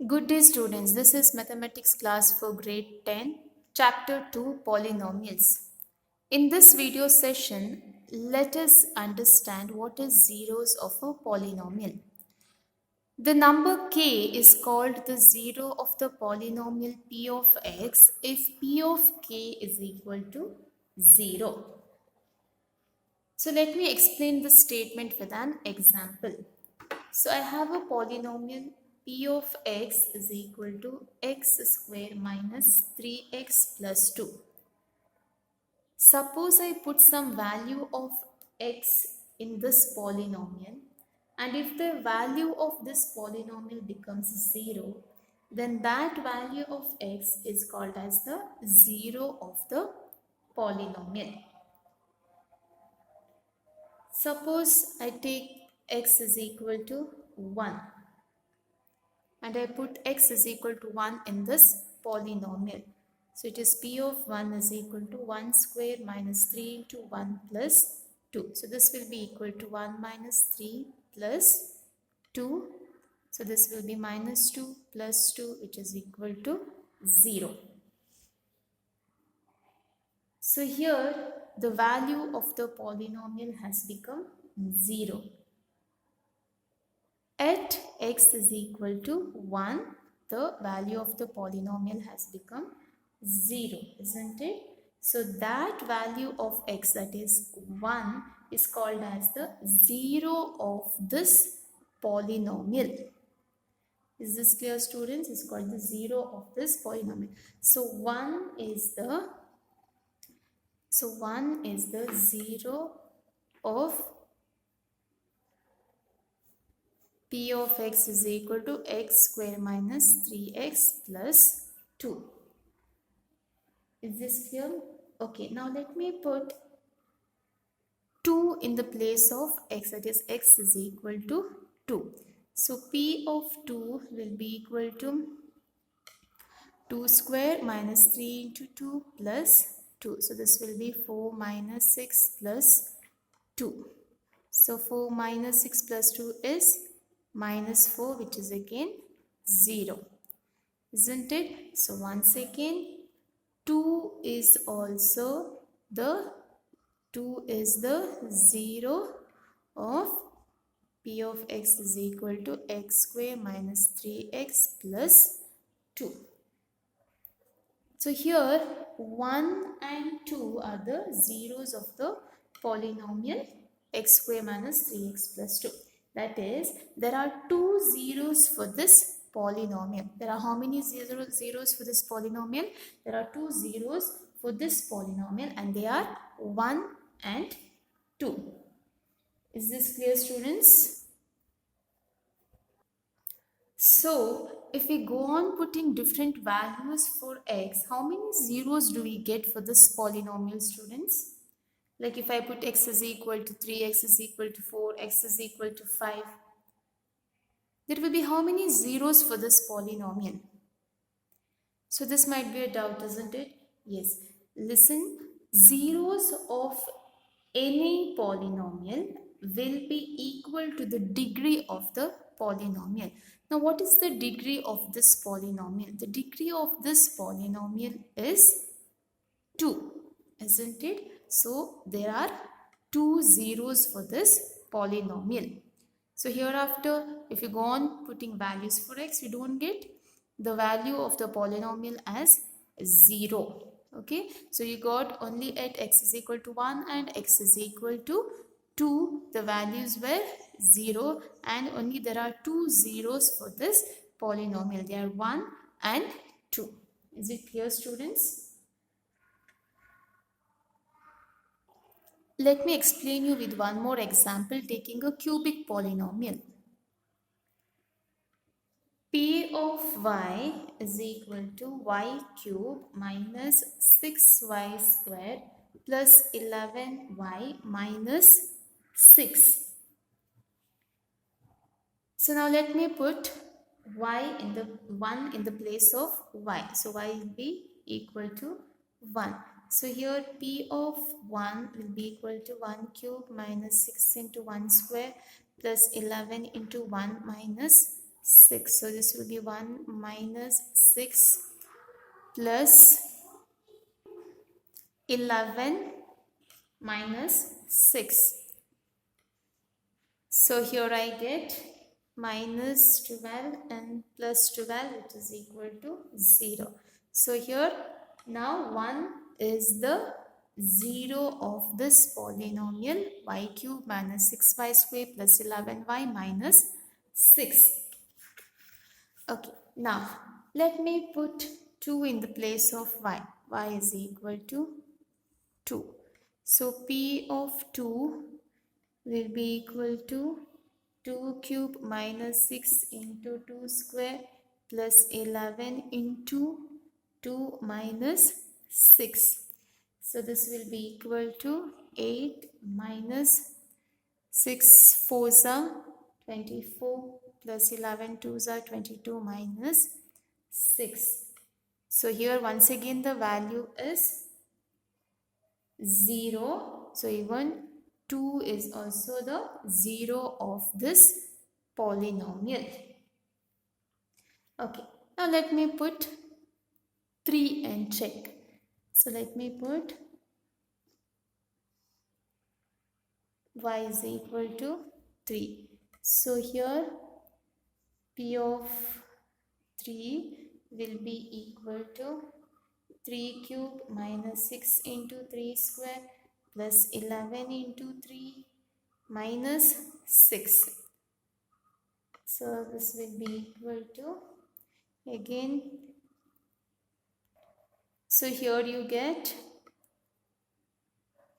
Good day, students. This is mathematics class for grade 10, chapter 2, polynomials. In this video session, let us understand what is zeros of a polynomial. The number k is called the zero of the polynomial p of x if p of k is equal to 0. So let me explain the statement with an example. So I have a polynomial p of x is equal to x square minus 3x plus 2. Suppose I put some value of x in this polynomial, and if the value of this polynomial becomes 0, then that value of x is called as the zero of the polynomial. Suppose I take x is equal to 1 and I put x is equal to 1 in this polynomial. So it is p of 1 is equal to 1 square minus 3 into 1 plus 2. So this will be equal to 1 minus 3 plus 2. So this will be minus 2 plus 2, which is equal to 0. So here the value of the polynomial has become 0. At x is equal to 1, the value of the polynomial has become 0, isn't it? So that value of x, that is 1, is called as the zero of this polynomial. Is this clear, students? It's called the zero of this polynomial. So 1 is the zero of p of x is equal to x square minus 3x plus 2. Is this clear? Okay, now let me put 2 in the place of x, that is x is equal to 2. So p of 2 will be equal to 2 square minus 3 into 2 plus 2. So this will be 4 minus 6 plus 2. So 4 minus 6 plus 2 is minus 4, which is again 0. Isn't it? So once again, 2 is also the 0 of p of x is equal to x square minus 3x plus 2. So here 1 and 2 are the zeros of the polynomial x square minus 3x plus 2. That is, there are two zeros for this polynomial. There are how many zeros for this polynomial? There are two zeros for this polynomial, and they are 1 and 2. Is this clear, students? So, if we go on putting different values for x, how many zeros do we get for this polynomial, students? Like if I put x is equal to 3, x is equal to 4, x is equal to 5, there will be how many zeros for this polynomial? So this might be a doubt, isn't it? Yes. Listen, zeros of any polynomial will be equal to the degree of the polynomial. Now what is the degree of this polynomial? The degree of this polynomial is 2, isn't it? So there are two zeros for this polynomial. So hereafter, if you go on putting values for x, we don't get the value of the polynomial as 0. Okay, so you got only at x is equal to 1 and x is equal to 2, the values were 0, and only there are two zeros for this polynomial. They are 1 and 2. Is it clear, students? Let me explain you with one more example taking a cubic polynomial. P of y is equal to y cube minus 6y square plus 11y minus 6. So now let me put y in the 1 in the place of y. So y will be equal to 1. So here p of 1 will be equal to 1 cube minus 6 into 1 square plus 11 into 1 minus 6. So this will be 1 minus 6 plus 11 minus 6. So here I get minus 12 and plus 12, which is equal to 0. So here now 1 is the 0 of this polynomial y cube minus 6y square plus 11y minus 6. Okay, now let me put 2 in the place of y. Y is equal to 2. So P of 2 will be equal to 2 cube minus 6 into 2 square plus 11 into 2 minus 6. So this will be equal to 8 minus 6 4s are 24 plus 11 2s are 22 minus 6. So here once again the value is 0. So even 2 is also the 0 of this polynomial. Okay, now let me put 3 and check. So let me put y is equal to 3. So here P of 3 will be equal to 3 cube minus 6 into 3 square plus 11 into 3 minus 6. So this will be equal to, again, so here you get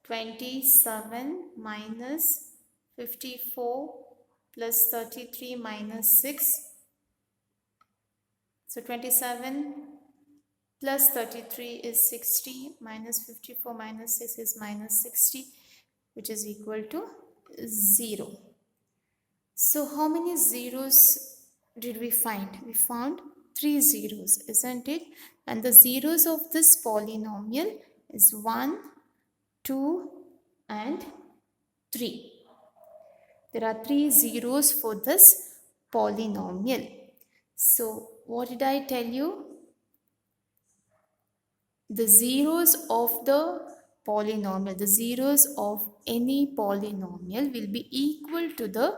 27 minus 54 plus 33 minus 6. So 27 plus 33 is 60 minus 54 minus 6 is minus 60, which is equal to 0. So how many zeros did we find? We found 3 zeros, isn't it? And the zeros of this polynomial is 1, 2 and 3. There are 3 zeros for this polynomial. So what did I tell you? The zeros of the polynomial, the zeros of any polynomial will be equal to the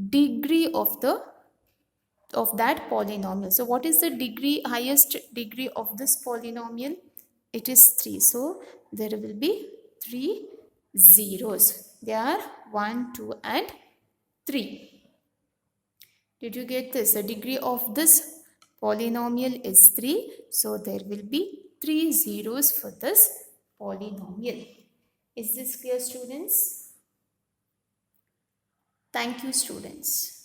degree of that polynomial. So what is the degree, highest degree of this polynomial? It is 3. So there will be 3 zeros. They are 1, 2 and 3. Did you get this? The degree of this polynomial is 3. So there will be 3 zeros for this polynomial. Is this clear, students? Thank you, students.